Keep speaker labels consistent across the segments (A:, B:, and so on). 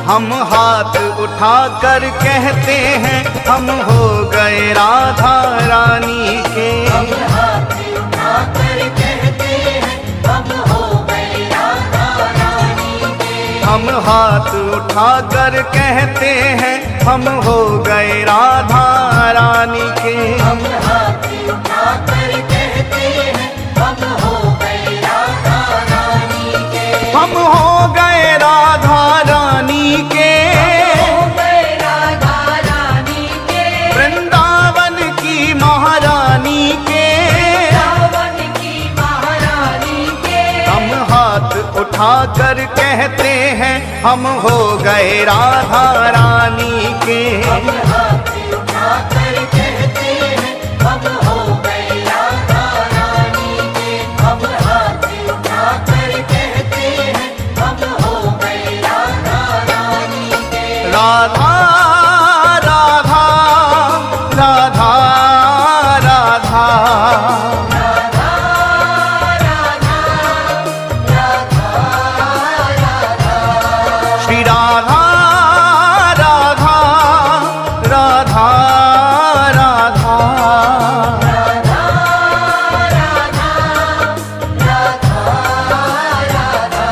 A: हम हाथ उठाकर कहते हैं हम हो गए राधा रानी के।
B: हम हाथ उठाकर कहते हैं हम हो गए राधा रानी के।
A: हम हाथ उठाकर कहते हैं हम हो गए राधा रानी के।
B: हम हाथ उठाकर कहते हैं हम हो गए राधा रानी के।
A: हम हो गए राधा रानी के।
B: हो गए राधा रानी के।
A: वृंदावन की महारानी के।
B: रावण की महारानी के।
A: हम हाथ उठाकर कहते हैं हम हो गए राधा रानी के।
B: हम हाथ उठाकर कहते हैं हम हो गए राधा रानी के। हम हाथ उठाकर कहते हैं हम हो गए राधा रानी के।
A: राधा राधा राधा राधा
B: राधा राधा राधा राधा।
A: श्री राधा राधा राधा राधा।
B: राधा राधा राधा।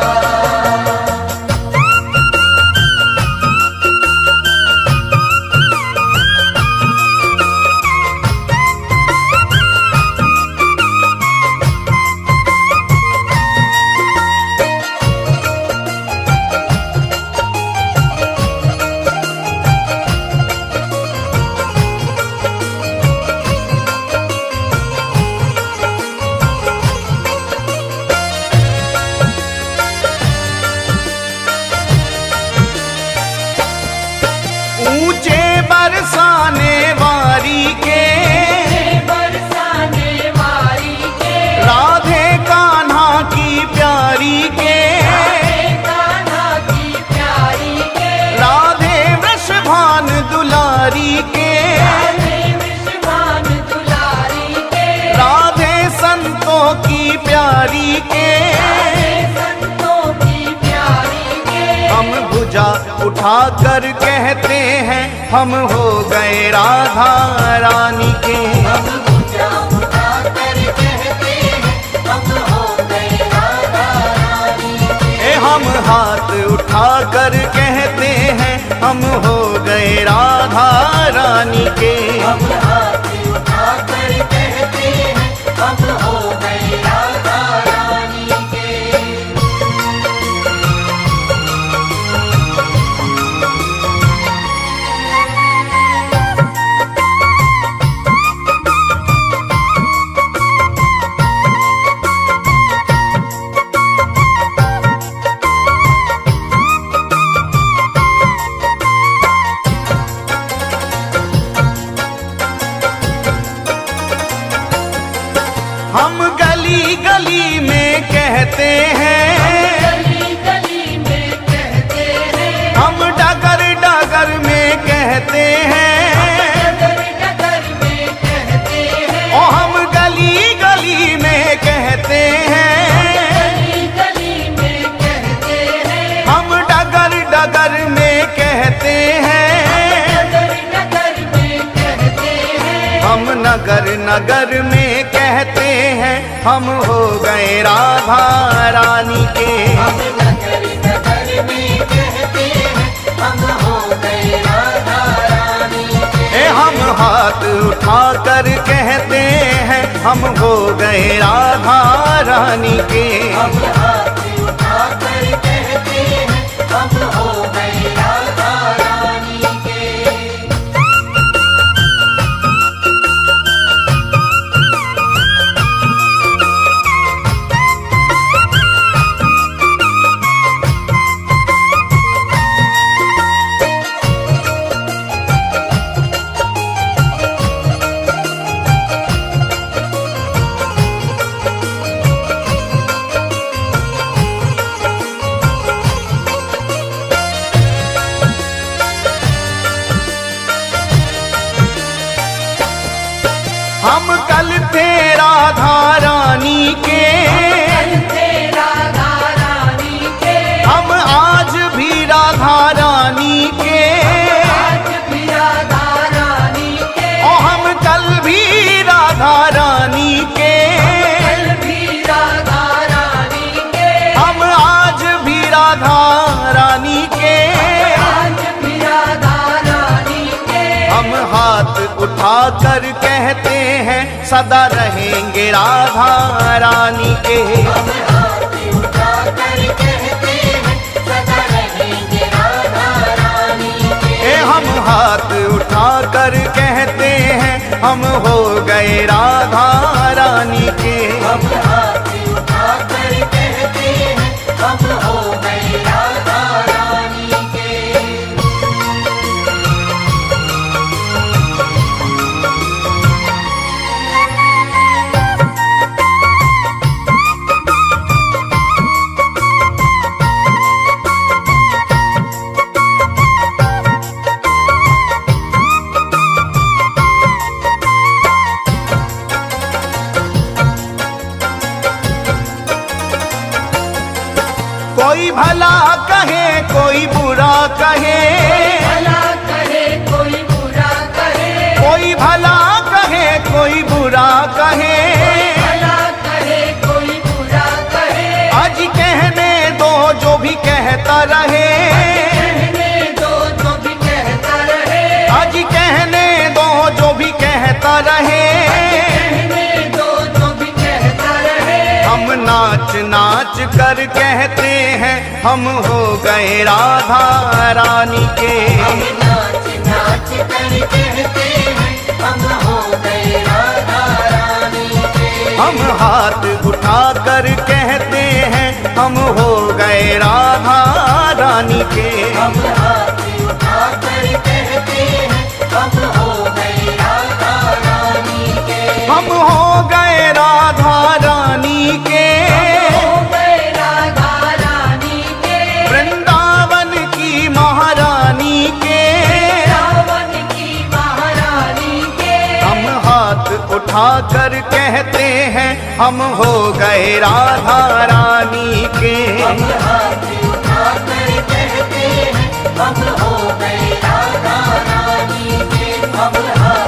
A: ऊंचे बरसाने वारी के।
B: बरसाने वारी के।
A: राधे कान्हा की प्यारी के।
B: कान्हा की प्यारी के।
A: राधे वृषभान दुलारी के।
B: राधे विश्वान दुलारी के।
A: राधे संतों की प्यारी के।
B: राधे संतों की प्यारी के।
A: हम भुजा उठाकर कहते हैं हम हो गए राधा रानी के।
B: हम भुजा उठाकर कहते हैं हम हो गए राधा रानी के।
A: हम हाथ उठाकर कहते हैं हम हो गए राधा रानी के।
B: हम हाथ उठाकर कहते हैं हम हो गए राधा रानी के।
A: हम गली गली में कहते हैं।
B: गली गली में कहते हैं।
A: हम डगर डगर में कहते हैं।
B: डगर डगर में कहते हैं।
A: ओ हम गली गली में कहते हैं।
B: गली गली में कहते हैं।
A: हम डगर डगर में कहते हैं।
B: डगर डगर में कहते हैं।
A: हम नगर नगर में कहते हैं हम हो गए राधा रानी के।
B: हम नगर नगर में कहते हैं हम हो गए राधा रानी के।
A: हम हाथ उठाकर कहते हैं हम हो गए राधा रानी के।
B: हम हाथ उठाकर कहते हैं हम हो गए राधा रानी के।
A: हम कल थे राधा रानी के।
B: कल थे राधा रानी के।
A: हम आज भी राधा रानी सदा रहेंगे राधा रानी के।
B: हम हाथ उठाकर कहते हैं सदा रहेंगे राधा रानी के।
A: हम हाथ उठाकर कहते हैं हम हो गए राधा रानी के।
B: हम हाथ उठाकर कहते हैं हम हो गए राधा रानी के।
A: कोई भला कहे कोई बुरा कहे,
B: भला कहे कोई बुरा कहे,
A: कोई भला कहे कोई बुरा कहे,
B: भला कहे कोई बुरा कहे।
A: आज कहने दो जो भी कहता रहे,
B: कहने दो जो भी कहता रहे,
A: आज कहने दो जो भी कहता रहे।
B: कहने दो जो भी कहता रहे।
A: हम नाच नाच कर कहते हैं हम हो गए राधा रानी के।
B: हम नाच नाच कर कहते हैं हम हो गए राधा रानी के।
A: हम हाथ उठाकर कहते हैं हम हो गए राधा रानी के।
B: हम हाथ उठाकर कहते हैं हम हो गए राधा रानी के।
A: हम हो गए राधा रानी के।
B: हो गए राधा रानी के।
A: वृंदावन की महारानी के।
B: रावण की महारानी के।
A: हम हाथ उठाकर कहते हैं हम हो गए राधा रानी के।
B: हम हाथ उठाकर कहते हैं हम हो गए राधा रानी के। हम हाथ